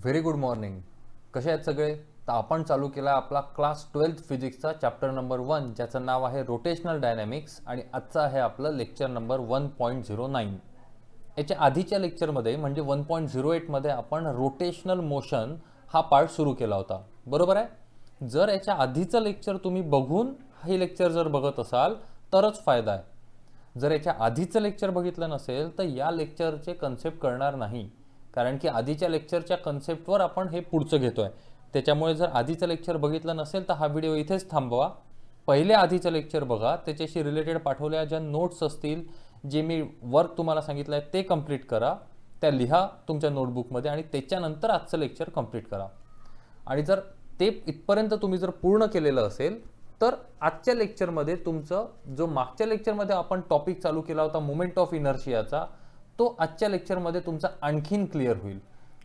Very good morning. कसे आहेत सगळे? तर आपण चालू केला आपला क्लास 12th फिजिक्सचा चॅप्टर नंबर 1, ज्याचं नाव आहे रोटेशनल डायनॅमिक्स, आणि आजचं आहे आपलं लेक्चर नंबर 1.09. याच्या आधीच्या लेक्चरमध्ये म्हणजे 1.08मध्ये आपण रोटेशनल मोशन हा पार्ट सुरू केला होता, बरोबर आहे? जर याच्या आधीचं लेक्चर तुम्ही बघून हे लेक्चर जर बघत असाल तरच फायदा आहे. जर याच्या आधीचं लेक्चर बघितलं नसेल तर या लेक्चरचे कन्सेप्ट कळणार नाही, कारण की आधीच्या लेक्चरच्या कन्सेप्टवर आपण हे पुढचं घेतोय. त्याच्यामुळे जर आधीचं लेक्चर बघितलं नसेल तर हा व्हिडिओ इथेच थांबवा, पहिले आधीचं लेक्चर बघा, त्याच्याशी रिलेटेड पाठवलेल्या ज्या नोट्स असतील, जे मी वर्क तुम्हाला सांगितलं आहे ते कंप्लीट करा, त्या लिहा तुमच्या नोटबुकमध्ये, आणि त्याच्यानंतर आजचं लेक्चर कंप्लीट करा. आणि जर ते इथपर्यंत तुम्ही जर पूर्ण केलेलं असेल तर आजच्या लेक्चरमध्ये तुमचं जो मागच्या लेक्चरमध्ये आपण टॉपिक चालू केला होता मोमेंट ऑफ इनर्शियाचा, तो आजच्या लेक्चरमध्ये तुमचा आणखीन क्लिअर होईल.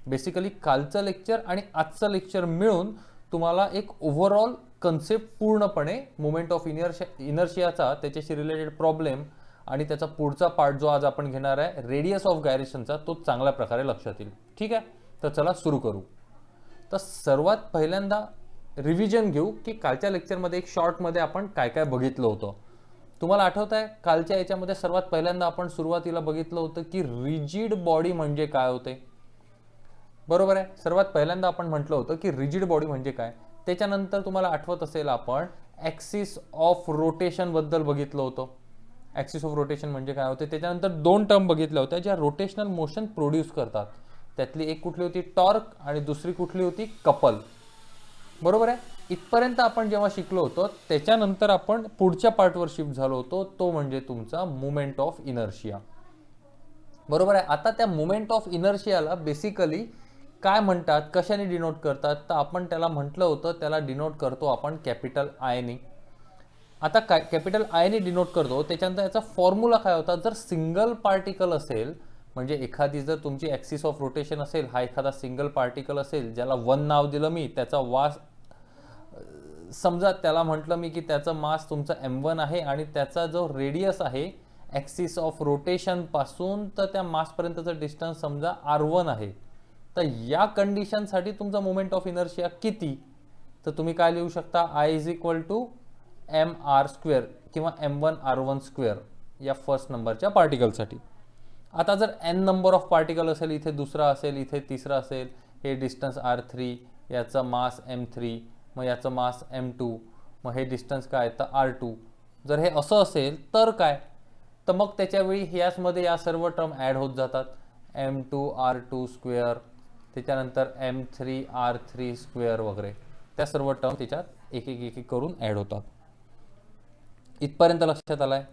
बेसिकली कालचं लेक्चर आणि आजचं लेक्चर मिळून तुम्हाला एक ओव्हरऑल कन्सेप्ट पूर्णपणे मोमेंट ऑफ इनर्शियाचा, त्याच्याशी रिलेटेड प्रॉब्लेम आणि त्याचा पुढचा पार्ट जो आज आपण घेणार आहे रेडियस ऑफ गायरेशनचा, तो चांगल्या प्रकारे लक्षात येईल. ठीक आहे, तर चला सुरू करू. तर सर्वात पहिल्यांदा रिव्हिजन घेऊ की कालच्या लेक्चरमध्ये एक शॉर्टमध्ये आपण काय काय बघितलं होतं. तुम्हाला आठवत आहे कालच्या याच्यामध्ये सर्वात पहिल्यांदा आपण सुरुवातीला बघितलं होतं की रिजिड बॉडी म्हणजे काय होते, बरोबर आहे? सर्वात पहिल्यांदा आपण म्हटलं होतं की रिजिड बॉडी म्हणजे काय. त्याच्यानंतर तुम्हाला आठवत असेल आपण ॲक्सिस ऑफ रोटेशन बद्दल बघितलं होतं. ॲक्सिस ऑफ रोटेशन म्हणजे काय होते. त्याच्यानंतर दोन टर्म बघितल्या होत्या ज्या रोटेशनल मोशन प्रोड्यूस करतात. त्यातली एक कुठली होती, टॉर्क, आणि दुसरी कुठली होती, कपल, बरोबर आहे? इथपर्यंत आपण जेव्हा शिकलो होतो त्याच्यानंतर आपण पुढच्या पार्टवर शिफ्ट झालो होतो, तो म्हणजे तुमचा मोमेंट ऑफ इनर्शिया, बरोबर आहे? आता त्या मोमेंट ऑफ इनर्शियाला बेसिकली काय म्हणतात, कशाने डिनोट करतात, तर आपण त्याला म्हटलं होतं, त्याला डिनोट करतो आपण कॅपिटल आयने. आता काय कॅपिटल आयने डिनोट करतो, त्याच्यानंतर याचा फॉर्म्युला काय होता. जर सिंगल पार्टिकल असेल, म्हणजे एखादी जर तुमची ॲक्सिस ऑफ रोटेशन असेल, हा एखादा सिंगल पार्टिकल असेल ज्याला 1 नाव दिलं मी, त्याचा वास समजा त्याला म्हटलं मी की त्याचं मास तुमचा m1 आहे आणि त्याचा जो रेडियस आहे ॲक्सिस ऑफ रोटेशन पासून तर त्या मासपर्यंतचं डिस्टन्स समजा r1 आहे. तर या कंडिशनसाठी तुमचा मोमेंट ऑफ इनर्शिया किती, तर तुम्ही काय लिहू शकता, I is equal to mr² किंवा m1r1² या फर्स्ट नंबरच्या पार्टिकलसाठी. आता जर n नंबर ऑफ पार्टिकल असेल, इथे दुसरा असेल, इथे तिसरा असेल, हे डिस्टन्स r3, याचा मास m3, मग याचं मास m2, मग हे डिस्टन्स काय तर r2. जर हे असं असेल तर काय, तर मग त्याच्यावेळी याचमध्ये या सर्व टर्म ॲड होत जातात, m2r2², त्याच्यानंतर m3r3² वगैरे, त्या सर्व टर्म त्याच्यात एक एक एक करून ॲड होतात. इथपर्यंत लक्षात आलाय?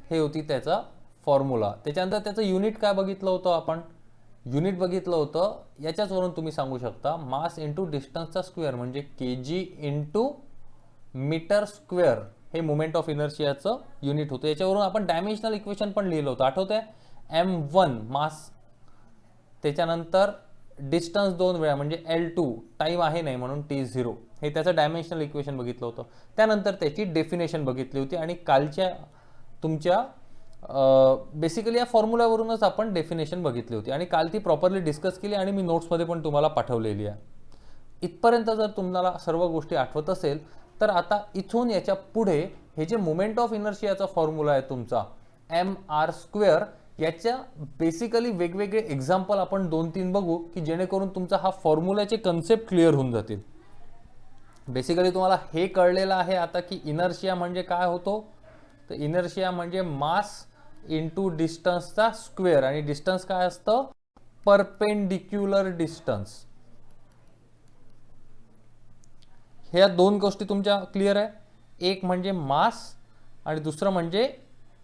हे होती त्याचा फॉर्म्युला. त्याच्यानंतर त्याचं युनिट काय बघितलं होतं आपण, युनिट बघितलं होतं याच्याचवरून तुम्ही सांगू शकता मास इंटू डिस्टन्सचा स्क्वेअर म्हणजे kg इंटू मीटर स्क्वेअर, हे मोमेंट ऑफ इनर्शियाचं युनिट होतं. याच्यावरून आपण डायमेन्शनल इक्वेशन पण लिहिलं होतं, आठवतंय? m1 मास, त्याच्यानंतर डिस्टन्स 2 वेळा म्हणजे L2, टाईम आहे नाही म्हणून t0, हे त्याचं डायमेन्शनल इक्वेशन बघितलं होतं. त्यानंतर त्याची डेफिनेशन बघितली होती, आणि कालच्या तुमच्या बेसिकली या फॉर्म्युल्यावरूनच आपण डेफिनेशन बघितली होती, आणि काल ती प्रॉपरली डिस्कस केली आणि मी नोट्समध्ये पण तुम्हाला पाठवलेली आहे. इथपर्यंत जर तुम्हाला सर्व गोष्टी आठवत असेल तर आता इथून याच्या पुढे हे जे मोमेंट ऑफ इनर्शियाचा फॉर्म्युला आहे तुमचा mr², याच्या बेसिकली वेगवेगळे एक्झाम्पल आपण 2-3 बघू की जेणेकरून तुमचा हा फॉर्म्युल्याचे कन्सेप्ट क्लिअर होऊन जातील. बेसिकली तुम्हाला हे कळलेलं आहे आता की इनर्शिया म्हणजे काय होतो, तर इनर्शिया म्हणजे मास इंटू डिस्टन्सचा स्क्वेअर, आणि डिस्टन्स काय असतं, परपेंडिक्युलर डिस्टन्स. ह्या दोन गोष्टी तुमच्या क्लिअर आहे, एक म्हणजे मास आणि दुसरं म्हणजे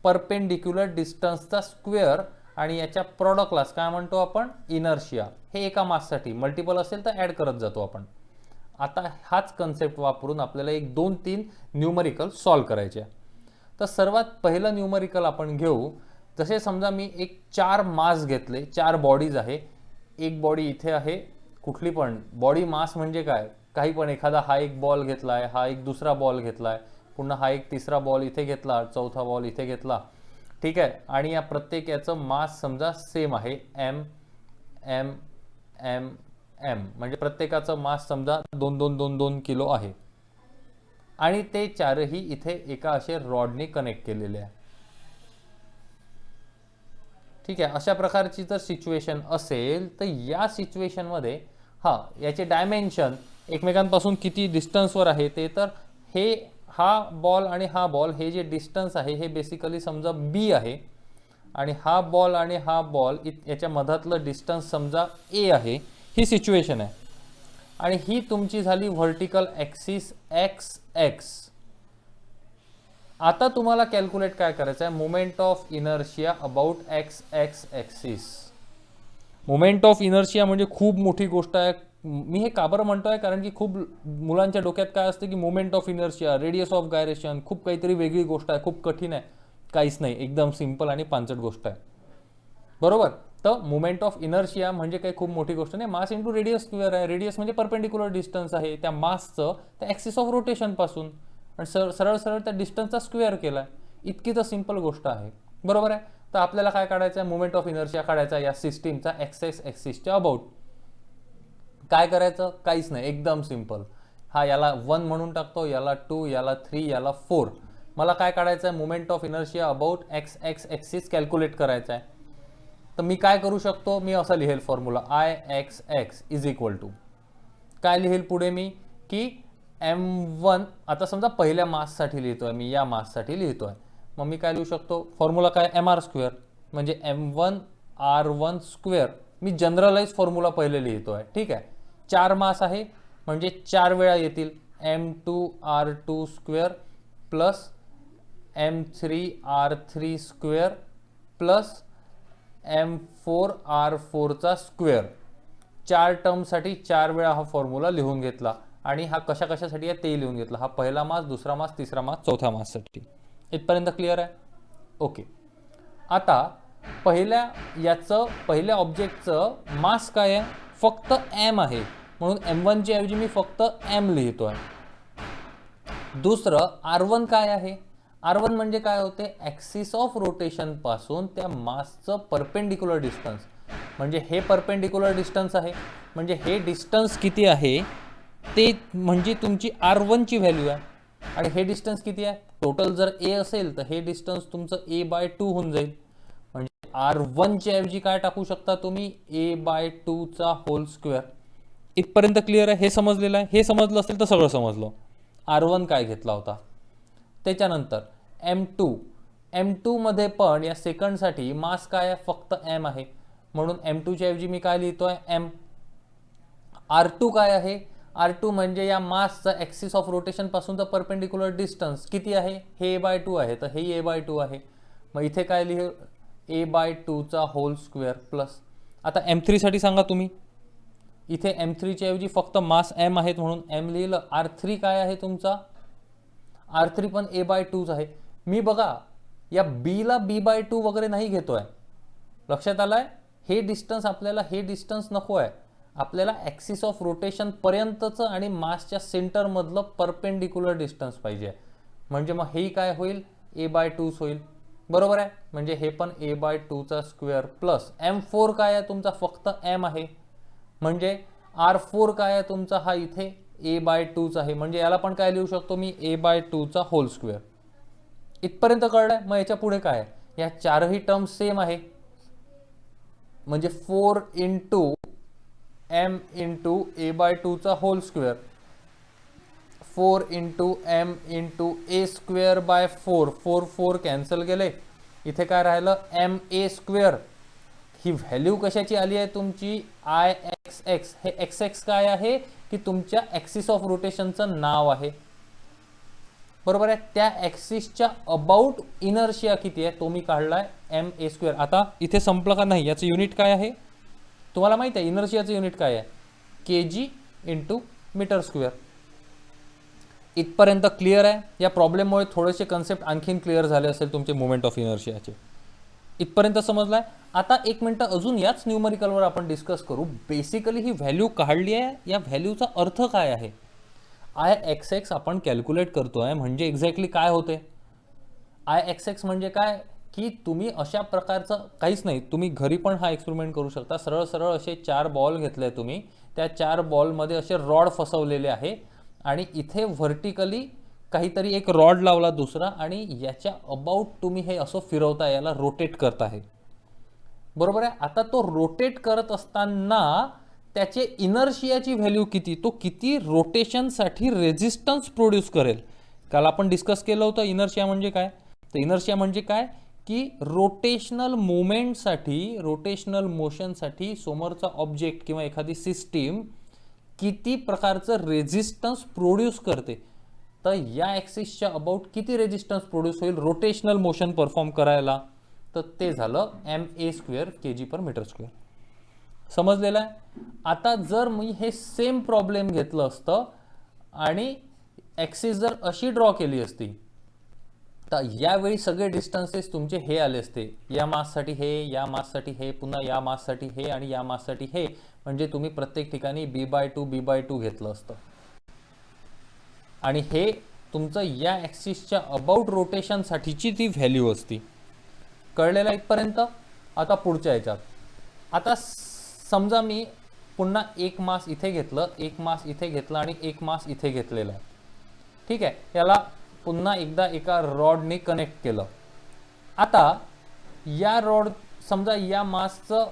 परपेंडिक्युलर डिस्टन्सचा स्क्वेअर, आणि याच्या प्रॉडक्टलाच काय म्हणतो आपण, इनर्शिया. हे एका माससाठी, मल्टिपल असेल तर ॲड करत जातो आपण. आता हाच कन्सेप्ट वापरून आपल्याला एक 2-3 न्यूमरिकल सॉल्व्ह करायचे. तर सर्वात पहिलं न्यूमरिकल आपण घेऊ. जसे समजा मी एक 4 मास घेतले, 4 बॉडीज आहे. एक बॉडी इथे आहे, कुठली पण बॉडी मास म्हणजे काय, काही पण एखादा, हा एक बॉल घेतलाय, हा एक दुसरा बॉल घेतलाय, पुन्हा हा एक तिसरा बॉल इथे घेतला, चौथा बॉल इथे घेतला, ठीक आहे. आणि या प्रत्येक याचं मास समजा सेम आहे, m m m एम, म्हणजे प्रत्येकाचं मास समजा 2-2-2-2 किलो आहे आणि ते चारही इथे एका असे रॉडने कनेक्ट केलेले आहे. ठीक आहे, अशा प्रकारची जर सिच्युएशन असेल तर या सिच्युएशनमध्ये याचे डायमेन्शन एकमेकांपासून किती डिस्टन्सवर आहे ते, तर हे हा बॉल आणि हा बॉल हे जे डिस्टन्स आहे हे बेसिकली समजा बी आहे आणि हा बॉल आणि हा बॉल याच्या मधातलं डिस्टन्स समजा ए आहे. ही सिच्युएशन आहे आणि ही तुमची झाली व्हर्टिकल ॲक्सिस एक्स एक्स. आता तुम्हाला कॅल्क्युलेट काय करायचं आहे, moment of inertia about X X axis. Moment of inertia म्हणजे खूप मोठी गोष्ट आहे. मी हे का बरं म्हणतोय, कारण की खूप मुलांच्या डोक्यात काय असतं की moment of inertia, radius of gyration खूप काहीतरी वेगळी गोष्ट आहे, खूप कठीण आहे. काहीच नाही, एकदम सिंपल आणि पांचट गोष्ट आहे. बरोबर. तर मोमेंट ऑफ इनर्शिया म्हणजे काही खूप मोठी गोष्ट नाही, मास इंटू रेडियस स्क्वेअर आहे. रेडियस म्हणजे परपेंडिक्युलर डिस्टन्स आहे त्या मासचं त्या ॲक्सिस ऑफ रोटेशन पासून, आणि सरळ सरळ त्या डिस्टन्सचा स्क्वेअर केला. इतकी तर सिंपल गोष्ट आहे. बरोबर आहे. तर आपल्याला काय काढायचं आहे, मोमेंट ऑफ इनर्शिया काढायचा या सिस्टीमचा एक्स एक्स ॲक्सिसच्या अबाउट. काय करायचं, काहीच नाही, एकदम सिंपल. याला 1 म्हणून टाकतो, याला 2, याला 3, याला 4. मला काय काढायचं आहे, moment of inertia about X X axis calculate करायचं आहे. तर मी काय करू शकतो, मी असं लिहेल formula I X X is equal to काय लिहेल पुढे मी, की M1. आता समजा पहिल्या माससाठी लिहितोय मी, या माससाठी लिहितोय, मग मी काय लिहू शकतो, फॉर्म्युला काय, MR स्क्वेअर म्हणजे M1 R1 स्क्वेअर. मी जनरलाइज फॉर्म्युला पहिले लिहितोय. ठीक आहे, 4 मास आहे म्हणजे 4 वेळा येतील M2 R2 square plus M3 R3 square plus M4 R4चा स्क्वेअर. 4 टर्मसाठी 4 वेळा हा फॉर्म्युला लिहून घेतला आणि हा कशा कशासाठी आहे ते लिहून घेतला. हा पहिला मास, दुसरा मास, तिसरा मास, चौथा माससाठी. इथपर्यंत क्लिअर आहे. ओके. आता पहिल्या ऑब्जेक्टचं मास काय आहे, फक्त m आहे म्हणून M1 च्या ऐवजी मी फक्त m लिहितोय. दुसरं R1 काय आहे, R1 म्हणजे काय होते, ॲक्सिस ऑफ रोटेशन पासून त्या मासचं परपेंडिक्युलर डिस्टन्स. म्हणजे हे परपेंडिक्युलर डिस्टन्स आहे, म्हणजे हे डिस्टन्स किती आहे ते म्हणजे तुमची R1 ची व्हॅल्यू आहे. आणि हे डिस्टन्स किती आहे, टोटल जर a असेल तर हे डिस्टन्स तुमचं a/2 होऊन जाईल. म्हणजे R1 च्या ऐवजी काय टाकू शकता तुम्ही, a/2 चा होल स्क्वेअर. इथपर्यंत क्लिअर आहे, हे समजलेलं आहे. हे समजलं असेल तर सगळं समजलं. R1 काय घेतला होता. त्याच्यानंतर M2 मध्ये पण या सेकंडसाठी मास काय आहे, फक्त m आहे म्हणून M2 च्या ऐवजी मी काय लिहितोय, m. R2 काय आहे, R2 म्हणजे या मासचा ॲक्सिस ऑफ रोटेशन पासूनचा परपेंडिक्युलर डिस्टन्स किती आहे, हे a/2 आहे तर हे a/2 आहे. मग इथे काय लिहू, a/2 चा होल स्क्वेअर प्लस. आता M3 साठी सांगा तुम्ही, इथे M3 च्या ऐवजी फक्त मास m आहेत म्हणून m लिहिलं. R3 काय आहे तुमचा, R3 पण a/2 आहे. मी बघा या b ला b/2 वगैरे नाही घेतोय. लक्षात आलंय, हे डिस्टन्स आपल्याला, हे डिस्टन्स नको आहे आपल्याला, ॲक्सिस ऑफ रोटेशन पर्यंतचं आणि मासच्या सेंटर मधलं परपेंडिक्युलर डिस्टन्स पाहिजे. म्हणजे मग हे काय होईल, a/2 होईल. बरोबर आहे. म्हणजे हे पण a/2 चा स्क्वेअर प्लस M4 काय आहे तुमचा, फक्त m आहे म्हणजे R4 काय आहे तुमचा, हा इथे a/2 आहे म्हणजे याला पण काय लिहू शकतो मी, a/2 चा होल स्क्वेअर. इथपर्यंत कळलंय. मग याच्या पुढे काय आहे, या चारही टर्म सेम आहे म्हणजे 4 इंटू m इंटू a/2 चा whole square, 4 into m into a square by 4, 4 cancel गेले. इथे काय राहिलं, ma स्क्वेअर. ही व्हॅल्यू कशाची आली आहे तुमची, आय एक्स एक्स. हे एक्स एक्स काय आहे, की तुमच्या ॲक्सिस ऑफ रोटेशनचं नाव आहे. बरोबर आहे. त्या ॲक्सिसच्या अबाउट इनर्शिया किती आहे तो मी काढलाय ma स्क्वेअर. आता इथे संपलं का नाही, याचं युनिट काय आहे तुम्हाला माहिती आहे, इनर्शियाचं युनिट काय आहे, kg इंटू मीटर स्क्वेअर. इथपर्यंत क्लिअर आहे. या प्रॉब्लेममुळे थोडेसे कन्सेप्ट आणखीन क्लिअर झाले असेल तुमचे मोमेंट ऑफ इनर्शियाचे. इथपर्यंत समजलाय. आता 1 मिनिट अजून याच न्यूमरिकलवर आपण डिस्कस करू. बेसिकली ही व्हॅल्यू काढली आहे, या व्हॅल्यूचा अर्थ काय आहे. आय एक्स एक्स आपण कॅल्क्युलेट करतोय म्हणजे एक्झॅक्टली काय होते, आय एक्स एक्स म्हणजे काय, की तुम्ही अशा प्रकारचं काहीच नाही, तुम्ही घरी पण हा एक्सपेरिमेंट करू शकता. सरळ सरळ असे 4 बॉल घेतले तुम्ही, त्या 4 बॉलमध्ये असे रॉड फसवलेले आहे आणि इथे व्हर्टिकली काहीतरी एक रॉड लावला दुसरा आणि याच्या अबाउट तुम्ही हे असं फिरवता, याला रोटेट करताय, बरोबर आहे. आता तो रोटेट करत असताना त्याचे इनर्शियाची व्हॅल्यू किती, तो किती रोटेशनसाठी रेझिस्टन्स प्रोड्यूस करेल. काल आपण डिस्कस केलं होतं इनर्शिया म्हणजे काय. तर इनर्शिया म्हणजे काय की रोटेशनल मुवमेंटसाठी, रोटेशनल मोशनसाठी समोरचा ऑब्जेक्ट किंवा एखादी सिस्टीम किती प्रकारचं रेझिस्टन्स प्रोड्यूस करते. तर या ॲक्सिसच्या अबाउट किती रेझिस्टन्स प्रोड्यूस होईल रोटेशनल मोशन परफॉर्म करायला, तर ते झालं ma² kg/m². समजलेलं आहे. आता जर मी हे सेम प्रॉब्लेम घेतलं असतं आणि ॲक्सिस जर अशी ड्रॉ केली असती, तर यावेळी सगळे डिस्टन्सेस तुमचे हे आले असते, या माससाठी हे, या माससाठी हे, पुन्हा या माससाठी हे आणि या माससाठी हे, म्हणजे तुम्ही प्रत्येक ठिकाणी b/2 b/2 घेतलं असतं आणि हे तुमचं या ॲक्सिसच्या अबाउट रोटेशनसाठीची ती व्हॅल्यू असती. कळलेलं इथपर्यंत. आता पुढच्या ह्याच्यात, आता समजा मी पुन्हा एक मास इथे घेतलं, एक मास इथे घेतलं आणि एक मास इथे घेतलेला आहे, ठीक आहे. याला पुन्हा एकदा एका रॉडने कनेक्ट केलं. आता या रॉड, समजा या मासचं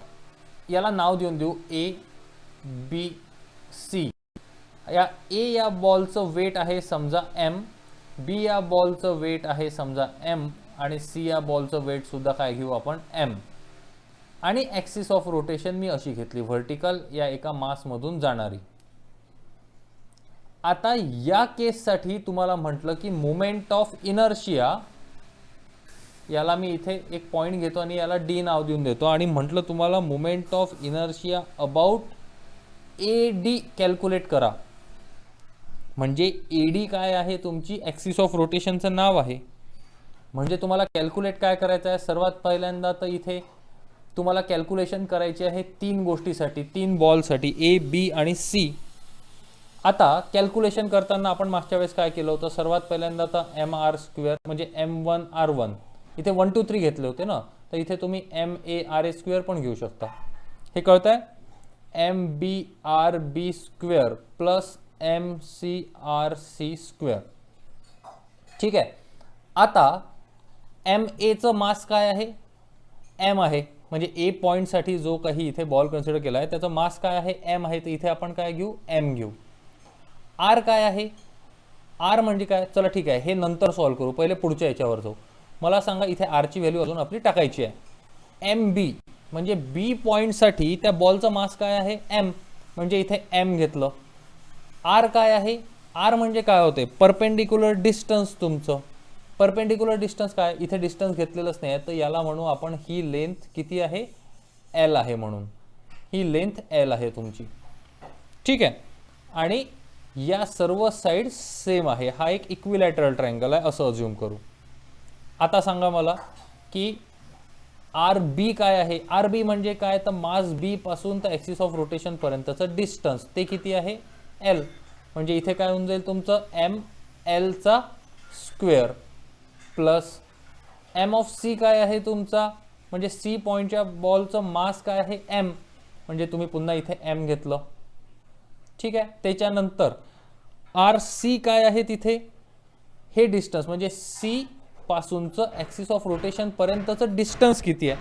याला नाव देऊन देऊ ABC. या A या बॉलचं वेट आहे समजा m, B या बॉलचं वेट आहे समजा m आणि C या बॉलचं वेट सुद्धा काय घेऊ आपण m. आणि ॲक्सिस ऑफ रोटेशन मी अशी घेतली, व्हर्टिकल या एका मासमधून जाणारी. आता या केससाठी तुम्हाला म्हटलं की मोमेंट ऑफ इनर्शिया, याला मी इथे एक पॉइंट घेतो आणि याला D नाव देऊन देतो आणि म्हटलं तुम्हाला moment of inertia about AD calculate करा. म्हणजे AD काय आहे, तुमची ॲक्सिस ऑफ रोटेशनचं नाव आहे. म्हणजे तुम्हाला कॅल्क्युलेट काय करायचं आहे, सर्वात पहिल्यांदा तर इथे तुम्हाला कॅल्क्युलेशन करायची आहे 3 गोष्टीसाठी, 3 बॉलसाठी A, B आणि C. आता कॅल्क्युलेशन करताना आपण मागच्या वेळेस काय केलं होतं, सर्वात पहिल्यांदा तर mr² म्हणजे m1r1, इथे 1 2 3 घेतले होते ना, तर इथे तुम्ही ma_r² पण घेऊ शकता. हे कळतंय. mbr_b² plus mcr_c². ठीक आहे. आता maचं मास काय आहे, m आहे, म्हणजे A पॉईंटसाठी जो काही इथे बॉल कन्सिडर केला आहे त्याचा मास काय आहे, m आहे. तर इथे आपण काय घेऊ, m घेऊ. r काय आहे, r म्हणजे काय, चला ठीक आहे, हे नंतर सॉल्व्ह करू, पहिले पुढच्या याच्यावर जाऊ. मला सांगा इथे r ची व्हॅल्यू अजून आपली टाकायची आहे. mb म्हणजे B पॉईंटसाठी त्या बॉलचा मास काय आहे, m, म्हणजे इथे m घेतलं. r काय आहे, r म्हणजे काय होते, परपेंडिक्युलर डिस्टन्स. तुमचं परपेंडिक्युलर डिस्टन्स काय, इथे डिस्टन्स घेतलेलंच नाही आहे, तर याला म्हणू आपण ही लेंथ किती आहे, L आहे, म्हणून ही लेंथ L आहे तुमची. ठीक आहे. आणि या सर्व साइड सेम आहे, हा एक इक्विलॅटरल ट्रायंगल आहे असं अज्युम करू. आता सांगा मला की RB काय आहे. RB म्हणजे काय, तर मास B पासून तर ॲक्सिस ऑफ रोटेशन पर्यंतचं डिस्टन्स, ते किती आहे, L. म्हणजे इथे काय होऊन जाईल तुमचं ml² plus m of C काय आहे तुमचा, म्हणजे C पॉईंटच्या बॉलचं मास काय आहे, m, म्हणजे तुम्ही पुन्हा इथे m घेतलं. ठीक आहे. त्याच्यानंतर RC काय आहे तिथे, हे डिस्टन्स म्हणजे C पासूनचं ॲक्सिस ऑफ रोटेशन पर्यंतचं डिस्टन्स किती आहे.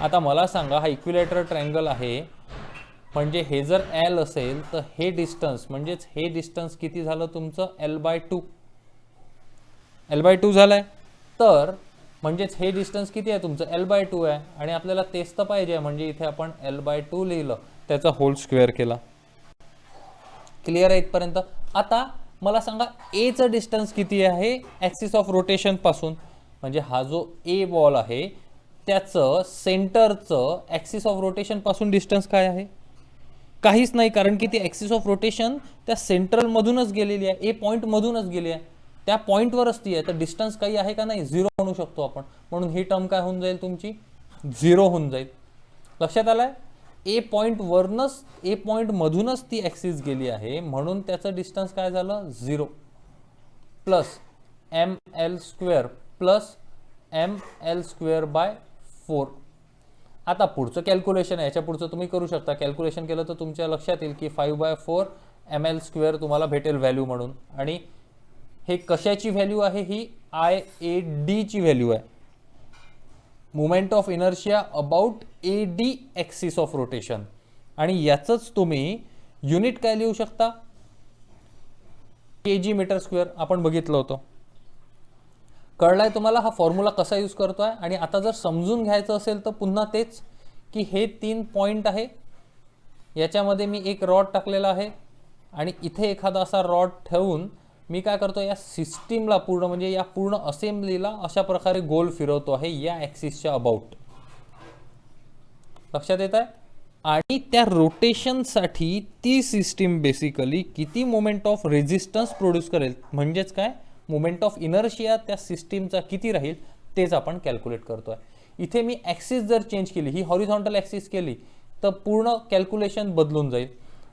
आता मला सांगा, हा इक्विलॅटरल ट्रायंगल आहे, म्हणजे हे जर L असेल तर हे डिस्टन्स म्हणजेच हे डिस्टन्स किती झालं तुमचं, L/2. L/2 झालंय. तर म्हणजेच हे डिस्टन्स किती आहे तुमचं, L/2 आहे. आणि आपल्याला तेच तर पाहिजे, म्हणजे इथे आपण L/2 लिहिलं, त्याचा होल स्क्वेअर केला. क्लिअर आहे इथपर्यंत. आता मला सांगा A चं डिस्टन्स किती आहे ॲक्सिस ऑफ रोटेशन पासून, म्हणजे हा जो A बॉल आहे त्याचं सेंटरचं ॲक्सिस ऑफ रोटेशन पासून डिस्टन्स काय आहे, काहीच नाही, कारण की ती ॲक्सिस ऑफ रोटेशन त्या सेंट्रलमधूनच गेलेली आहे, A पॉईंटमधूनच गेली आहे, त्या पॉईंटवरच ती आहे. तर डिस्टन्स काही आहे का नाही, 0 म्हणू शकतो आपण. म्हणून ही टर्म काय होऊन जाईल तुमची, 0 होऊन जाईल. लक्षात आलंय. A पॉईंटवरनच, A पॉईंटमधूनच ती ॲक्सिस गेली आहे, म्हणून त्याचं डिस्टन्स काय झालं, 0 प्लस ml² प्लस ml²/4. आता पुढचं कॅल्क्युलेशन आहे, याच्या पुढचं तुम्ही करू शकता. कॅल्क्युलेशन केलं तर तुमच्या लक्षात येईल की 5/4 ml² तुम्हाला भेटेल व्हॅल्यू म्हणून. आणि हे कशाची व्हॅल्यू आहे? ही IAD ची व्हॅल्यू आहे, moment of inertia about AD axis of rotation. आणि याचंच तुम्ही युनिट काय लिहू शकता? kg/m². आपण बघितलं होतं. कळलाय तुम्हाला हा फॉर्म्युला कसा यूज करतोय? आणि आता जर समजून घ्यायचं असेल तर पुन्हा तेच की हे 3 पॉइंट आहे, याच्यामध्ये मी एक रॉड टाकलेला आहे आणि इथे एखादा असा रॉड ठेवून मी काय करतो, या सिस्टीमला पूर्ण म्हणजे या पूर्ण असेंब्लीला अशा प्रकारे गोल फिरवतो आहे या ॲक्सिसच्या अबाउट. लक्षात येत आहे? आणि त्या रोटेशनसाठी ती सिस्टीम बेसिकली किती मोमेंट ऑफ रेझिस्टन्स प्रोड्यूस करेल, म्हणजेच काय, मोमेंट ऑफ इनर्शिया त्या सिस्टीमचा किती राहील तेच आपण कॅल्क्युलेट करतोय. इथे मी ॲक्सिस जर चेंज केली, ही हॉरिझॉन्टल ॲक्सिस केली तर पूर्ण कॅल्क्युलेशन बदलून जाईल.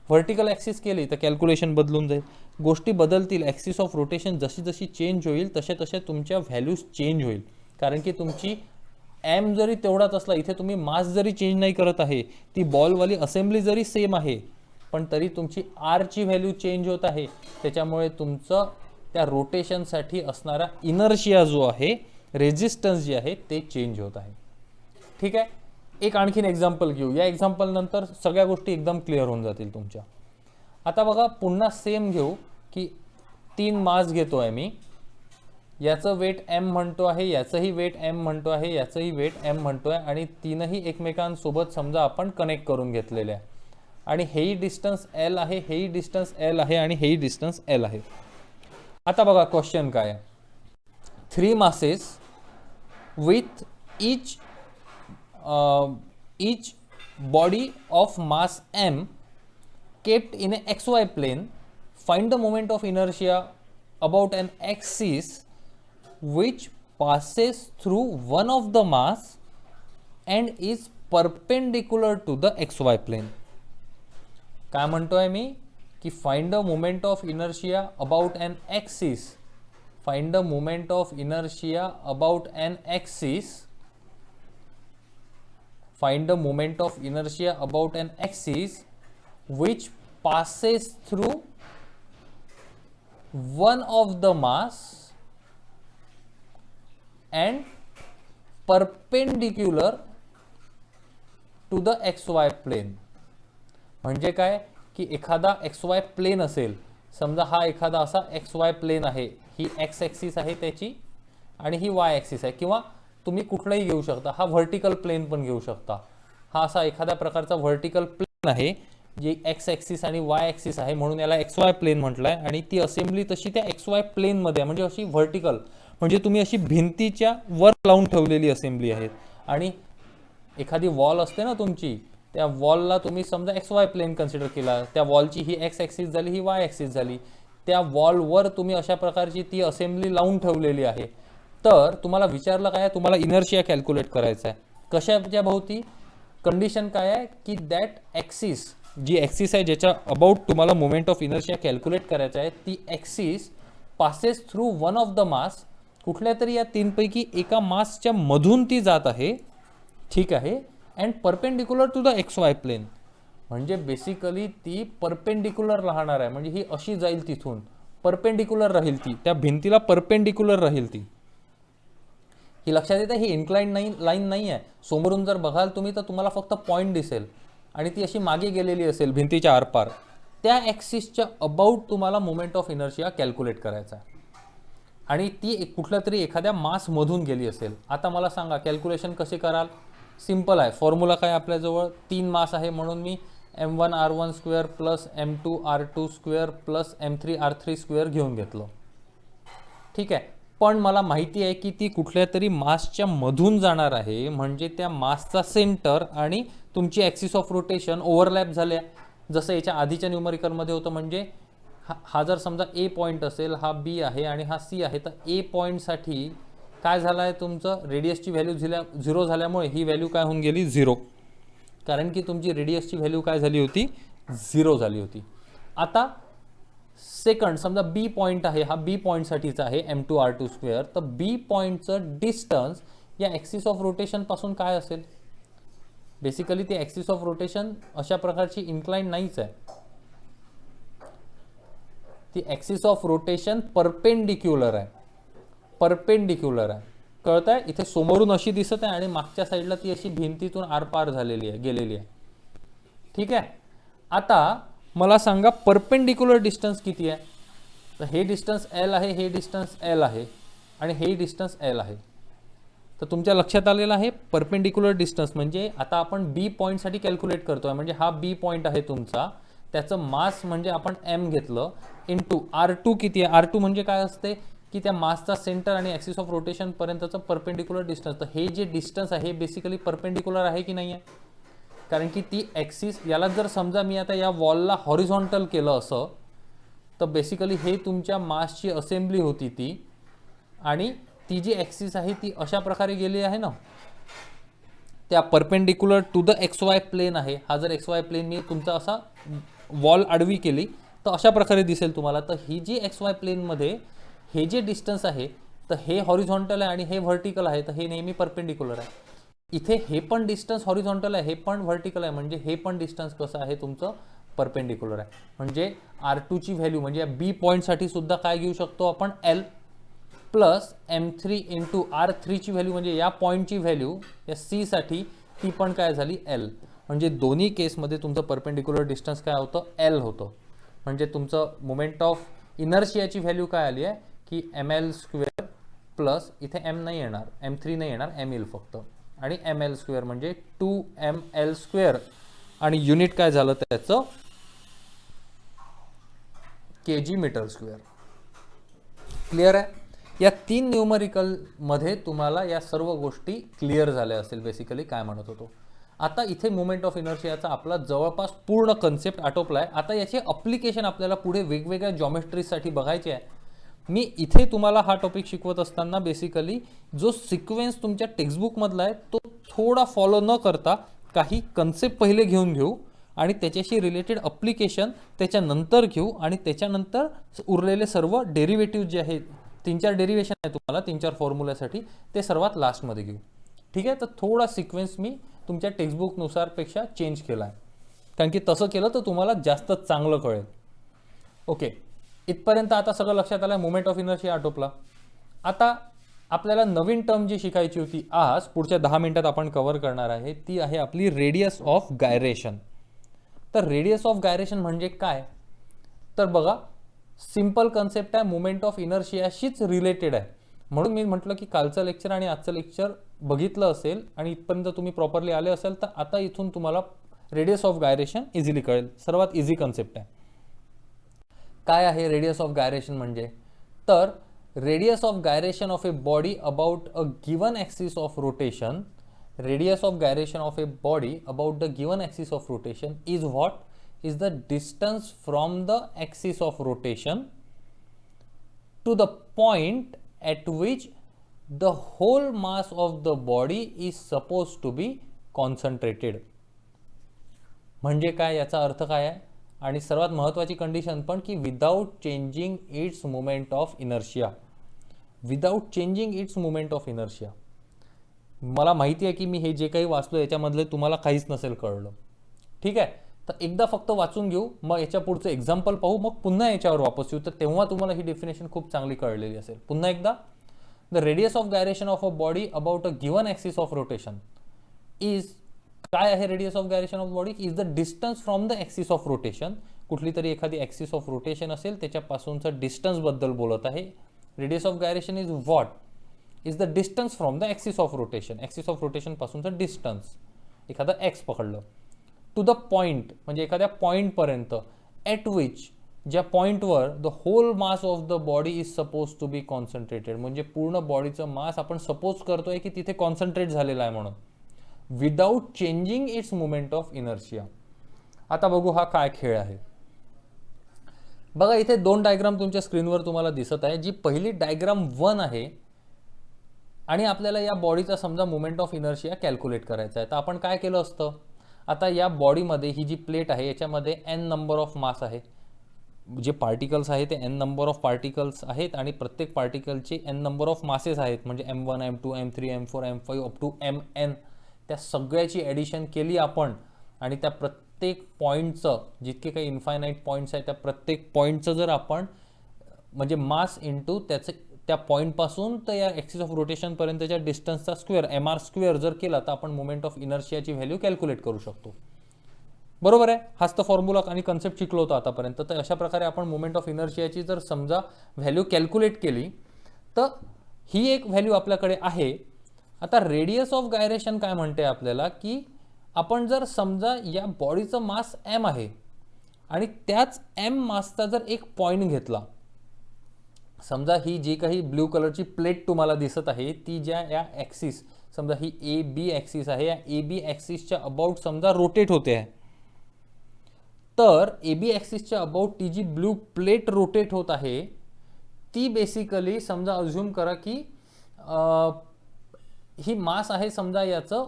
व्हर्टिकल ॲक्सिस केली तर कॅल्क्युलेशन बदलून जाईल. गोष्टी बदलतील. ॲक्सिस ऑफ रोटेशन जशी जशी चेंज होईल तसे तसे तुमच्या व्हॅल्यूज चेंज होईल. कारण की तुमची एम जरी तेवढाच असला, इथे तुम्ही मास जरी चेंज नाही करत आहे, ती बॉलवाली असेंब्ली जरी सेम आहे, पण तरी तुमची आरची व्हॅल्यू चेंज होत आहे. त्याच्यामुळे तुमचं त्या रोटेशनसाठी असणारा इनर्शिया जो आहे, रेजिस्टन्स जे आहे ते चेंज होत आहे. ठीक आहे. एक आणखीन एक्झाम्पल घेऊ. या एक्झाम्पल नंतर सगळ्या गोष्टी एकदम क्लिअर होऊन जातील तुमच्या. आता बघा, पुन्हा सेम घेऊ की 3 मास घेतो आहे मी, याचं वेट m म्हणतो आहे, याचंही वेट m म्हणतो आहे, याचंही वेट m म्हणतो आहे आणि तीनही एकमेकांसोबत समजा आपण कनेक्ट करून घेतलेले आहे. आणि हेही डिस्टन्स L आहे, हेही डिस्टन्स L आहे आणि हेही डिस्टन्स L आहे. आता बघा क्वेश्चन काय आहे. 3 masses with each body of mass m kept in a xy plane, find the moment of inertia about an axis which passes through one of the mass and is perpendicular to the xy plane. काय म्हणतोय मी की find the moment of inertia about an axis, find the moment of inertia about an axis, find the moment of inertia about an axis which passes through one of the mass and perpendicular to the xy plane. म्हणजे काय की एखादा xy plain असेल, समजा हा एखादा असा xy plane आहे, ही x ॲक्सिस आहे त्याची आणि ही y ॲक्सिस आहे, किंवा तुम्ही कुठलाही घेऊ शकता, हा व्हर्टिकल प्लेन पण घेऊ शकता. हा असा एखाद्या प्रकारचा व्हर्टिकल प्लेन आहे जे x ॲक्सिस आणि y ॲक्सिस आहे, म्हणून याला xy प्लेन म्हटलंय. आणि ती असेंब्ली तशी त्या xy प्लेन मध्ये आहे, म्हणजे अशी व्हर्टिकल, म्हणजे तुम्ही अशी भिंतीच्या वर लावून ठेवलेली असेंब्ली आहे. आणि एखादी वॉल असते ना तुमची, त्या वॉलला तुम्ही समजा xy प्लेन कन्सिडर केला, त्या वॉलची ही x ॲक्सिस झाली, ही y ॲक्सिस झाली, त्या वॉलवर तुम्ही अशा प्रकारची ती असेंब्ली लावून ठेवलेली आहे. तर तुम्हाला विचारलं काय, तुम्हाला इनर्शिया कॅल्क्युलेट करायचा आहे. कशाच्या भोवती? कंडिशन काय आहे की दॅट ॲक्सिस, जी ॲक्सिस आहे ज्याच्या अबाउट तुम्हाला मोमेंट ऑफ इनर्शिया कॅल्क्युलेट करायचा आहे, ती axis passes through one of the mass, कुठल्या तरी या 3 पैकी एका मासच्या मधून ती जात आहे. ठीक आहे. And perpendicular to the XY plane, म्हणजे बेसिकली ती परपेंडिक्युलर राहणार आहे, म्हणजे ही अशी जाईल तिथून, परपेंडिक्युलर राहील, ती त्या भिंतीला परपेंडिक्युलर राहील ती. ही लक्षात येते, ही इन्क्लाइन लाईन नाही आहे. समोरून जर बघाल तुम्ही तर तुम्हाला फक्त पॉईंट दिसेल आणि ती अशी मागे गेलेली असेल भिंतीच्या आरपार. त्या ॲक्सिसच्या अबाउट तुम्हाला मोमेंट ऑफ इनर्शिया कॅल्क्युलेट करायचा आहे आणि ती कुठल्या तरी एखाद्या मासमधून गेली असेल. आता मला सांगा कॅल्क्युलेशन कसे कराल? सिंपल आहे. फॉर्म्युला काय आपल्याजवळ, 3 मास आहे म्हणून मी m1r1² plus m2r2² plus m3r3² घेऊन घेतलं. ठीक आहे. पण मला माहिती आहे की ती कुठल्या तरी मासच्या मधून जाणार आहे, म्हणजे त्या मासचा सेंटर आणि तुमची ॲक्सिस ऑफ रोटेशन ओव्हरलॅप झाल्या, जसं याच्या आधीच्या न्यूमरिकलमध्ये होतं. म्हणजे हा जर समजा ए पॉईंट असेल, हा बी आहे आणि हा सी आहे, तर ए पॉईंटसाठी काय झालं आहे, तुमचं रेडियसची व्हॅल्यू 0 झाल्यामुळे ही व्हॅल्यू काय होऊन गेली, 0, कारण की तुमची रेडियसची व्हॅल्यू काय झाली होती, 0 झाली होती. आता सेकंड समजा बी पॉईंट आहे, हा बी पॉईंटसाठीचा आहे m2r2 तर बी पॉईंटचं डिस्टन्स या ॲक्सिस ऑफ रोटेशन पासून काय असेल? बेसिकली ती ॲक्सिस ऑफ रोटेशन अशा प्रकारची इन्क्लाइन नाहीच आहे, ती ॲक्सिस ऑफ रोटेशन परपेंडिक्युलर आहे, परपेंडिक्युलर आहे, कळत आहे? इथे समोरून अशी दिसत आहे आणि मागच्या साईडला ती अशी भिंतीतून आरपार झालेली आहे, गेलेली आहे. ठीक आहे. आता मला सांगा परपेंडिक्युलर डिस्टन्स किती आहे? तर हे डिस्टन्स एल आहे, हे डिस्टन्स एल आहे आणि हे डिस्टन्स एल आहे. तर तुमच्या लक्षात आलेलं आहे परपेंडिक्युलर डिस्टन्स म्हणजे आता आपण बी पॉईंटसाठी कॅल्क्युलेट करतोय, म्हणजे हा बी पॉईंट आहे तुमचा, त्याचं मास म्हणजे आपण एम घेतलं इंटू R2 किती आहे? R2 म्हणजे काय असते की त्या मासचा सेंटर आणि ॲक्सिस ऑफ रोटेशन पर्यंतचं परपेंडिक्युलर डिस्टन्स. तर हे जे डिस्टन्स आहे बेसिकली परपेंडिक्युलर आहे की नाही आहे? कारण की ती ॲक्सिस याला जर समजा मी आता या वॉलला हॉरिझॉन्टल केलं असं तर बेसिकली हे तुमच्या मासची असेंब्ली होती ती, आणि ती जी ॲक्सिस आहे ती अशा प्रकारे गेली आहे ना, त्या perpendicular to the XY plane आहे. हा जर XY प्लेन मी तुमचा असा वॉल आडवी केली तर अशा प्रकारे दिसेल तुम्हाला. तर ही जी XY प्लेनमध्ये हे जे डिस्टन्स आहे तर हे हॉरिझॉन्टल आहे आणि हे व्हर्टिकल आहे, तर हे नेहमी परपेंडिक्युलर आहे. इथे हे पण डिस्टन्स हॉरिझॉन्टल आहे, हे पण व्हर्टिकल आहे, म्हणजे हे पण डिस्टन्स कसं आहे तुमचं परपेंडिक्युलर आहे. म्हणजे R2 ची व्हॅल्यू म्हणजे या बी पॉईंटसाठी सुद्धा काय घेऊ शकतो आपण L plus M3 into R3 ची व्हॅल्यू म्हणजे या पॉईंटची व्हॅल्यू या C साठी ती पण काय झाली L. म्हणजे दोन्ही केसमध्ये तुमचं परपेंडिक्युलर डिस्टन्स काय होतं? L होतं. म्हणजे तुमचं मोमेंट ऑफ इनर्शियाची व्हॅल्यू काय आली आहे की ml² प्लस इथे m नाही येणार, M3 नाही येणार, m येईल फक्त, आणि ml² म्हणजे 2ml² आणि युनिट काय झालं त्याचं kg मीटर स्क्वेअर. क्लिअर आहे? या 3 न्यूमरिकल मध्ये तुम्हाला या सर्व गोष्टी क्लिअर झाल्या असतील बेसिकली काय म्हणत होतो. आता इथे मोमेंट ऑफ इनर्शियाचा आपला जवळपास पूर्ण कन्सेप्ट आटोपलाय. आता याचे अप्लिकेशन आपल्याला पुढे वेगवेगळ्या जॉमेट्रीसाठी बघायचे आहे. मी इथे तुम्हाला हा टॉपिक शिकवत असताना बेसिकली जो सिक्वेन्स तुमच्या टेक्स्टबुकमधला आहे तो थोडा फॉलो न करता काही कन्सेप्ट पहिले घेऊन घेऊ आणि त्याच्याशी रिलेटेड अप्लिकेशन त्याच्यानंतर घेऊ आणि त्याच्यानंतर उरलेले सर्व डेरिव्हेटिव्ह जे आहेत 3-4 डेरिव्हेशन आहे तुम्हाला 3-4 फॉर्म्युल्यासाठी ते सर्वात लास्टमध्ये घेऊ. ठीक आहे. तर थोडा सिक्वेन्स मी तुमच्या टेक्स्टबुकनुसार पेक्षा चेंज केला आहे, कारण की तसं केलं तर तुम्हाला जास्त चांगलं कळेल. ओके, इथपर्यंत आता सगळं लक्षात आलं. मोमेंट ऑफ इनर्शिया आटोपला. आता आपल्याला नवीन टर्म जी शिकायची होती आज पुढच्या 10 मिनिटात आपण कव्हर करणार आहे ती आहे आपली रेडियस ऑफ गायरेशन. तर रेडियस ऑफ गायरेशन म्हणजे काय? तर बघा सिंपल कन्सेप्ट आहे, मोमेंट ऑफ इनर्शियाशीच रिलेटेड आहे. म्हणून मी म्हटलं की कालचं लेक्चर आणि आजचं लेक्चर बघितलं असेल आणि इथपर्यंत तुम्ही प्रॉपरली आले असेल तर आता इथून तुम्हाला रेडियस ऑफ गायरेशन इझिली कळेल. सर्वात इझी कन्सेप्ट आहे. काय आहे रेडियस ऑफ गायरेशन म्हणजे? तर radius of gyration of a body about a given axis of rotation, radius of gyration of a body about the given axis of rotation is what? Is the distance from the axis of rotation to the point at which the whole mass of the body is supposed to be concentrated. म्हणजे काय, याचा अर्थ काय आहे? आणि सर्वात महत्त्वाची condition पण की without changing its moment of inertia. Without changing its moment of inertia. मला माहिती आहे की मी हे जे काही वाचलो याच्यामधले तुम्हाला काहीच नसेल कळलं. ठीक आहे. तर एकदा फक्त वाचून घेऊ, मग याच्या पुढचं एक्झाम्पल पाहू, मग पुन्हा याच्यावर वापस येऊ. तर तेव्हा तुम्हाला ही डेफिनेशन खूप चांगली कळलेली असेल. पुन्हा एकदा, the radius of gyration of a body about a given axis of rotation is, काय आहे radius of gyration of body? Is the distance from the axis of rotation. कुठली तरी एखादी ॲक्सिस ऑफ रोटेशन असेल त्याच्यापासूनचं डिस्टन्स बद्दल बोलत आहे. Radius of gyration is what? Is the distance from the axis of rotation. Axis of rotation पासूनचं distance, एखादा x पकडलं, टू द पॉईंट म्हणजे एखाद्या पॉईंटपर्यंत, ॲट विच, ज्या पॉईंटवर the whole mass of the body is suppose to be concentrated. म्हणजे पूर्ण बॉडीचं मास आपण सपोज करतोय की तिथे कॉन्सन्ट्रेट झालेला आहे म्हणून. Without changing its moment of inertia. आता बघू हा काय खेळ आहे. बघा इथे 2 डायग्राम तुमच्या स्क्रीनवर तुम्हाला दिसत आहे. जी पहिली डायग्राम 1 आहे आणि आपल्याला या बॉडीचा समजा मोमेंट ऑफ इनर्शिया कॅल्क्युलेट करायचा आहे. तर आपण काय केलं असतं, आता या बॉडीमध्ये ही जी प्लेट आहे याच्यामध्ये n नंबर ऑफ मास आहे. जे पार्टिकल्स आहेत ते n नंबर ऑफ पार्टिकल्स आहेत आणि प्रत्येक पार्टिकलचे n नंबर ऑफ मासेस आहेत, म्हणजे M1 M2 M3 M4 M5 up to Mn. त्या सगळ्याची ॲडिशन केली आपण आणि त्या प्रत्येक पॉईंटचं, जितके काही इन्फायनाईट पॉईंट्स आहेत त्या प्रत्येक पॉईंटचं जर आपण म्हणजे मास इंटू त्याचे त्या पॉईंटपासून तर या ॲक्सिस ऑफ रोटेशनपर्यंतच्या डिस्टन्सचा स्क्वेअर mr स्क्वेअर जर केला तर आपण मोमेंट ऑफ इनर्शियाची व्हॅल्यू कॅल्क्युलेट करू शकतो. बरोबर आहे, हाच तर फॉर्म्युला आणि कन्सेप्ट शिकलो होतो आतापर्यंत. तर अशा प्रकारे आपण मोमेंट ऑफ इनर्शियाची जर समजा व्हॅल्यू कॅल्क्युलेट केली तर ही एक व्हॅल्यू आपल्याकडे आहे. आता रेडियस ऑफ गायरेशन काय म्हणते आपल्याला, की आपण जर समजा या बॉडीचं मास m आहे आणि त्याच m मासचा जर एक पॉईंट घेतला, समजा ही जी काही ब्ल्यू कलरची प्लेट तुम्हाला दिसत आहे ती ज्या या ॲक्सिस, समजा ही ए बी ॲक्सिस आहे, या ए बी ॲक्सिसच्या अबाउट समजा रोटेट होते आहे, तर ए बी ॲक्सिसच्या अबाउट ती जी ब्ल्यू प्लेट रोटेट होत आहे ती बेसिकली समजा अज्युम करा की ही मास आहे समजा याचं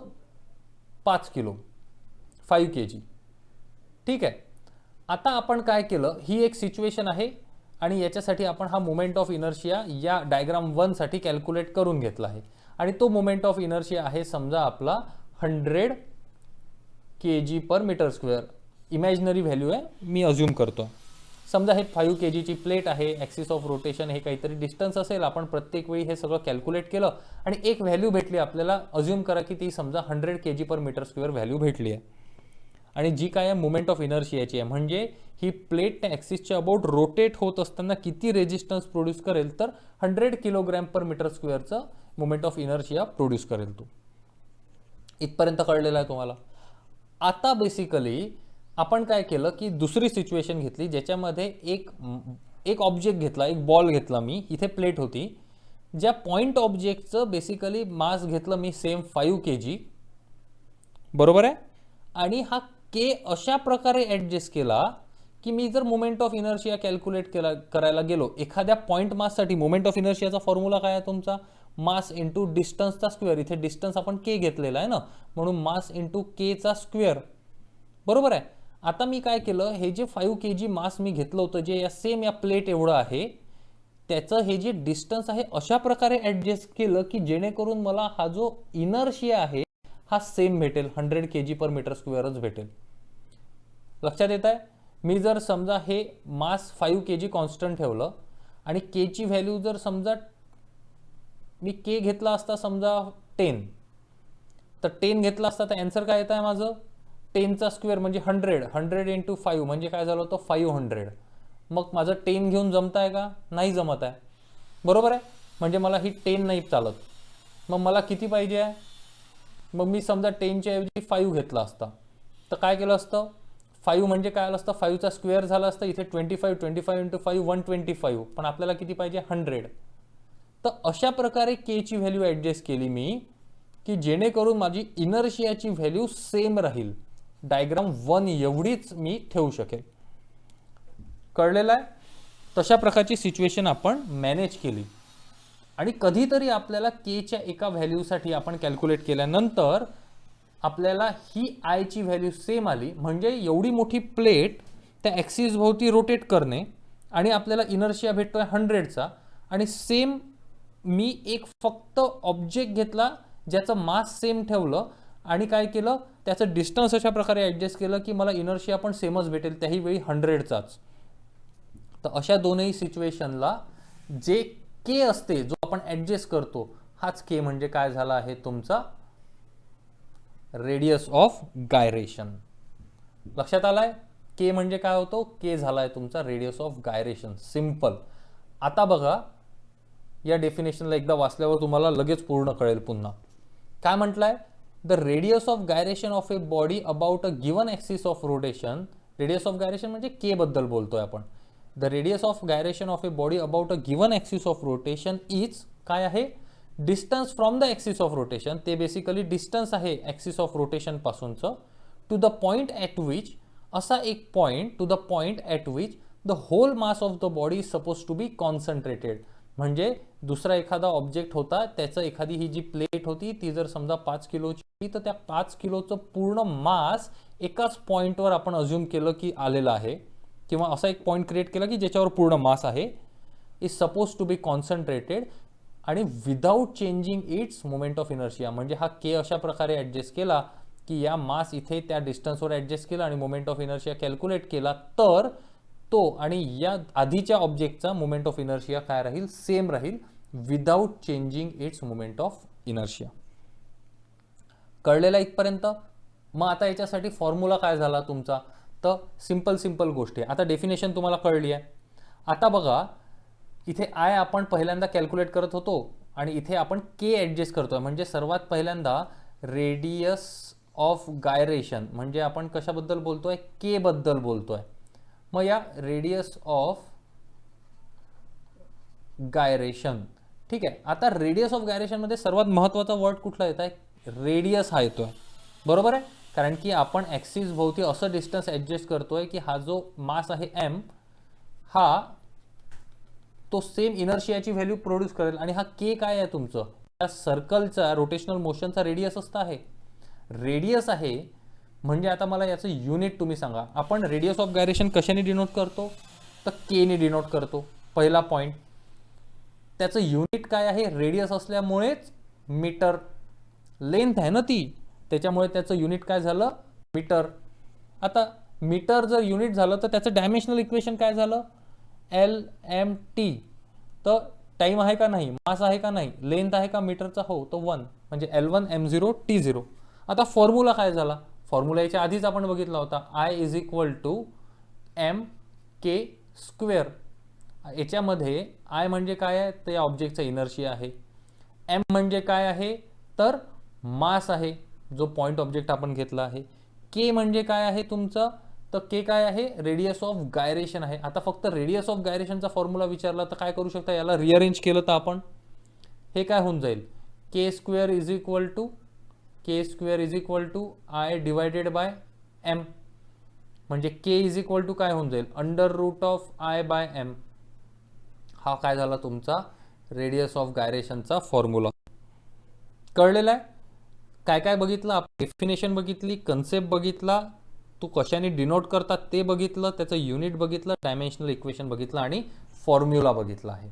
5 किलो 5 kg. ठीक आहे. आता आपण काय केलं, ही एक सिच्युएशन आहे आणि याच्यासाठी आपण हा मोमेंट ऑफ इनर्शिया या डायग्राम 1 साठी कॅल्क्युलेट करून घेतला आहे आणि तो मोमेंट ऑफ इनर्शिया आहे समजा आपला 100 kg/m². इमॅजिनरी व्हॅल्यू आहे, मी अज्युम करतो. समजा हे 5 kg ची प्लेट आहे, ॲक्सिस ऑफ रोटेशन हे काहीतरी डिस्टन्स असेल, आपण प्रत्येक वेळी हे सगळं कॅल्क्युलेट केलं आणि एक व्हॅल्यू भेटली आपल्याला. अज्युम करा की ती समजा 100 kg/m² व्हॅल्यू भेटली आहे आणि जी काय आहे मोमेंट ऑफ इनर्शियाची आहे, म्हणजे ही प्लेट त्या ॲक्सिसच्या अबाउट रोटेट होत असताना किती रेजिस्टन्स प्रोड्यूस करेल, तर 100 kg/m²चं मोमेंट ऑफ इनर्शिया प्रोड्यूस करेल. तो इथपर्यंत कळलेलं आहे तुम्हाला. आता बेसिकली आपण काय केलं की दुसरी सिच्युएशन घेतली ज्याच्यामध्ये एक ऑब्जेक्ट घेतला, एक बॉल घेतला मी, इथे प्लेट होती, ज्या पॉइंट ऑब्जेक्टचं बेसिकली मास घेतलं मी सेम 5 kg. बरोबर आहे. आणि हा के अशा प्रकारे ॲडजस्ट केला की मी जर मोमेंट ऑफ इनर्शिया कॅल्क्युलेट करायला गेलो एखाद्या पॉईंट माससाठी, मोमेंट ऑफ इनर्शियाचा फॉर्म्युला काय आहे तुमचा, मास इंटू डिस्टन्सचा स्क्वेअर. इथे डिस्टन्स आपण के घेतलेला आहे ना, म्हणून मास इंटू केचा स्क्वेअर. बरोबर आहे. आता मी काय केलं, हे जे 5 kg मास मी घेतलं होतं जे या सेम या प्लेट एवढं आहे, त्याचं हे जे डिस्टन्स आहे अशा प्रकारे ॲडजस्ट केलं की जेणेकरून मला हा जो इनर्शिया आहे हा सेम भेटेल, 100 kg/m²च भेटेल. लक्षात येत आहे. मी जर समजा हे मास 5 kg कॉन्स्टंट ठेवलं आणि के ची व्हॅल्यू जर समजा मी के घेतला असता समजा 10, तर 10 घेतला असता तर आन्सर काय येत आहे माझं, 10चा स्क्वेअर म्हणजे 100 इंटू 5 म्हणजे काय झालं होतं 500. मग माझं 10 घेऊन जमत आहे का, नाही जमत आहे. बरोबर आहे. म्हणजे मला ही 10 नाही चालत. मग मला किती पाहिजे आहे, मग मी समजा 10च्या ऐवजी 5 घेतला असता तर काय केलं असतं, 5 म्हणजे काय आलं असतं, 5चा स्क्वेअर झाला असतं, इथे 25 इंटू 5 125, पण आपल्याला किती पाहिजे 100. तर अशा प्रकारे के ची व्हॅल्यू ॲडजस्ट केली मी की जेणेकरून माझी इनर्शियाची व्हॅल्यू सेम राहील, डायग्राम 1 एवढीच मी ठेवू शकेल. कळलेलं आहे. तशा प्रकारची सिच्युएशन आपण मॅनेज केली आणि कधीतरी आपल्याला केच्या एका व्हॅल्यूसाठी आपण कॅल्क्युलेट केल्यानंतर आपल्याला ही आयची व्हॅल्यू सेम आली, म्हणजे एवढी मोठी प्लेट त्या ॲक्सिस भोवती रोटेट करणे आणि आपल्याला इनर्शिया भेटतोय 100चा आणि सेम मी एक फक्त ऑब्जेक्ट घेतला ज्याचं मास सेम ठेवलं आणि काय केलं, त्याचं डिस्टन्स अशा प्रकारे ॲडजस्ट केलं की मला इनर्शिया पण सेमच भेटेल, त्याही वेळी 100चाच. तर अशा दोनही सिच्युएशनला जे के असते जो आपण ॲडजस्ट करतो हाच के म्हणजे काय झाला आहे तुमचा रेडियस ऑफ गायरेशन. लक्षात आलाय. के म्हणजे काय होतो, के झालाय तुमचा रेडियस ऑफ गायरेशन. सिंपल. आता बघा या डेफिनेशनला एकदा वाचल्यावर तुम्हाला लगेच पूर्ण कळेल. पुन्हा काय म्हटलंय, the radius of gyration of a body about a given axis of rotation. Radius of gyration म्हणजे के बद्दल बोलतोय आपण. The radius of gyration of a body about a given axis of rotation is काय आहे, distance from the axis of rotation. ते basically distance आहे axis of rotation पासूनचं to the point at which, असा एक point, to the point at which the whole mass of the body is suppose to be concentrated. म्हणजे दुसरा एखादा object होता, त्याचं एखादी ही जी प्लेट होती ती जर समजा 5 किलोची, तर त्या 5 किलोचं पूर्ण मास एकाच पॉइंटवर आपण अज्युम केलं की आलेलं आहे. किंवा असा एक पॉईंट क्रिएट केला की ज्याच्यावर पूर्ण मास आहे, is suppose to be concentrated आणि without changing its moment of inertia. म्हणजे हा के अशा प्रकारे ॲडजस्ट केला की या मास इथे त्या डिस्टन्सवर ॲडजस्ट केला आणि मोमेंट ऑफ इनर्शिया कॅल्क्युलेट केला, तर तो आणि या आधीच्या ऑब्जेक्टचा मोमेंट ऑफ इनर्शिया काय राहील, सेम राहील without changing its moment of inertia. कळलेला इथपर्यंत? मग आता याच्यासाठी फॉर्म्युला काय झाला तुमचा, तर सिंपल गोष्टी. आता डेफिनेशन तुम्हाला कळली आहे. आता बघा इथे आय आपण पहिल्यांदा कॅल्क्युलेट करत होतो आणि इथे आपण के ॲडजस्ट करतोय. म्हणजे सर्वात पहिल्यांदा रेडियस ऑफ गायरेशन, म्हणजे आपण कशाबद्दल बोलतोय, के बद्दल बोलतोय. मग या रेडियस ऑफ गायरेशन, ठीक आहे. आता रेडियस ऑफ गायरेशन मध्ये सर्वात महत्त्वाचा वर्ड कुठला येत आहे, रेडियस हा येतोय, बरोबर आहे. कारण की आपण ॲक्सिस भोवती असं डिस्टन्स ॲडजस्ट करतोय की हा जो मास आहे एम, हा तो सेम इनर्शियाची व्हॅल्यू प्रोड्यूस करेल. आणि हा के काय आहे तुमचं, या सर्कलचा रोटेशनल मोशनचा रेडियस असतं आहे. रेडियस आहे म्हणजे आता मला याचं युनिट तुम्ही सांगा. आपण रेडियस ऑफ गायरेशन कशाने डिनोट करतो, तर के ने डिनोट करतो. पहिला पॉईंट. त्याचं युनिट काय आहे, रेडियस असल्यामुळेच मीटर, लेंथ आहे ना ती, त्याच्यामुळे त्याचं युनिट काय झालं, मीटर. आता मीटर जर युनिट झालं तर त्याचं डायमेन्शनल इक्वेशन काय झालं, एल एम टी. तर टाइम आहे का नाही, मास आहे का नाही, लेंथ आहे का मीटरचा, हो, तो 1, म्हणजे L1 M0 T0. आता फॉर्म्युला काय झाला, फॉर्म्युला याच्या आधीच आपण बघितला होता, I is equal to M K square. याच्यामध्ये आय म्हणजे काय आहे, तर या ऑब्जेक्टचा इनर्शिया आहे. एम म्हणजे काय आहे, तर मास आहे, जो पॉइंट ऑब्जेक्ट आपण घेतला आहे. के म्हणजे काय आहे तुमचं, तर के काय आहे, रेडियस ऑफ गायरेशन आहे. आता फक्त रेडियस ऑफ गायरेशनचा फॉर्म्युला विचारला तर काय करू शकता, याला रिअरेंज केलं तर आपण हे काय होऊन जाईल, k square is equal to I divided by m. म्हणजे के इज इक्वल टू काय होऊन जाईल, under root of I by m. हा काय झाला तुमचा रेडियस ऑफ गायरेशनचा फॉर्म्युला. कळलेला आहे? काय काय बघितलं आपण, डेफिनेशन बघितली, कन्सेप्ट बघितला, तो कशाने डिनोट करतात ते बघितलं, त्याचं युनिट बघितलं, डायमेन्शनल इक्वेशन बघितलं आणि फॉर्म्युला बघितला आहे.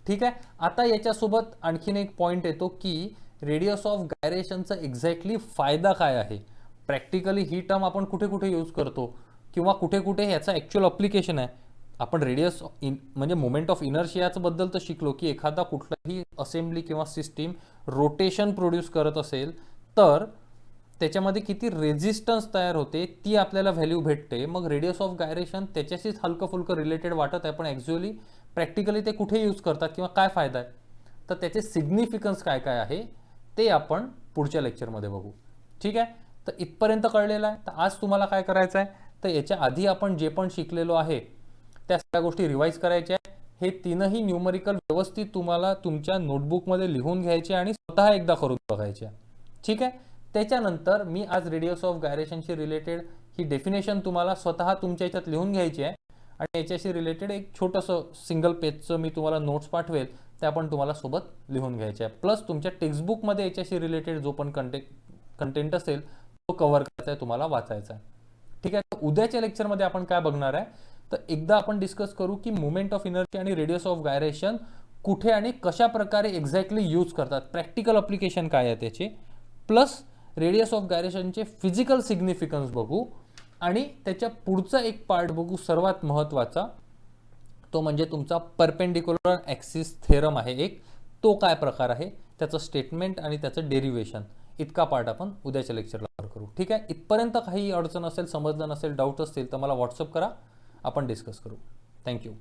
ठीक आहे. आता याच्यासोबत आणखीन एक पॉईंट येतो की रेडियस ऑफ गायरेशनचा एक्झॅक्टली फायदा काय आहे. प्रॅक्टिकली ही टर्म आपण कुठे कुठे यूज करतो किंवा कुठे कुठे ह्याचा ॲक्च्युअल अप्लिकेशन आहे. आपण रेडियस म्हणजे मोमेंट ऑफ इनर्शियाचं बद्दल तर शिकलो की एखादा कुठलाही असेंब्ली किंवा सिस्टीम रोटेशन प्रोड्यूस करत असेल तर त्याच्यामध्ये किती रेझिस्टन्स तयार होते ती आपल्याला व्हॅल्यू भेटते. मग रेडियस ऑफ गायरेशन त्याच्याशीच हलकं फुलकं रिलेटेड वाटत आहे, पण ॲक्च्युअली प्रॅक्टिकली ते कुठे यूज करतात किंवा काय फायदा आहे, तर त्याचे सिग्निफिकन्स काय काय आहे ते आपण पुढच्या लेक्चरमध्ये बघू. ठीक आहे. तर इथपर्यंत कळलेलं आहे. तर आज तुम्हाला काय करायचं आहे, तर याच्या आधी आपण जे पण शिकलेलो आहे त्या सगळ्या गोष्टी रिवाईज करायच्या आहे. हे तीनही न्यूमरिकल व्यवस्थित तुम्हाला तुमच्या नोटबुकमध्ये लिहून घ्यायचे आणि स्वतः एकदा करून बघायचे. ठीक आहे. त्याच्यानंतर मी आज रेडियस ऑफ गायरेशनशी रिलेटेड ही डेफिनेशन तुम्हाला स्वतः तुमच्या याच्यात लिहून घ्यायची आहे आणि याच्याशी रिलेटेड एक छोटंसं सिंगल पेजचं मी तुम्हाला नोट्स पाठवेल, त्या पण तुम्हाला सोबत लिहून घ्यायचे आहे. प्लस तुमच्या टेक्स्टबुकमध्ये याच्याशी रिलेटेड जो पण कंटेंट असेल तो कव्हर करायचा आहे, तुम्हाला वाचायचा आहे. ठीक आहे. तर उद्याच्या लेक्चरमध्ये आपण काय बघणार आहे, तर एकदा आपण डिस्कस करू की मुवमेंट ऑफ इनर्जी आणि रेडियस ऑफ गायरेशन कुठे आणि कशा प्रकारे एक्झॅक्टली यूज करतात, प्रॅक्टिकल अप्लिकेशन काय आहे त्याचे, प्लस रेडियस ऑफ गायरेशनचे फिजिकल सिग्निफिकन्स बघू आणि त्याच्या पुढचा एक पार्ट बघू सर्वात महत्त्वाचा, तो म्हणजे तुमचा परपेंडिक्युलर ॲक्सिस थेरम आहे एक, तो काय प्रकार आहे, त्याचं स्टेटमेंट आणि त्याचं डेरिव्हेशन. इतका पार्ट आपण उद्याच्या लेक्चरला कव्हर करू. ठीक आहे. इथपर्यंत काही अडचण असेल, समजलं नसेल, डाऊट असतील तर मला व्हॉट्सअप करा, आपण डिस्कस करू. थँक्यू.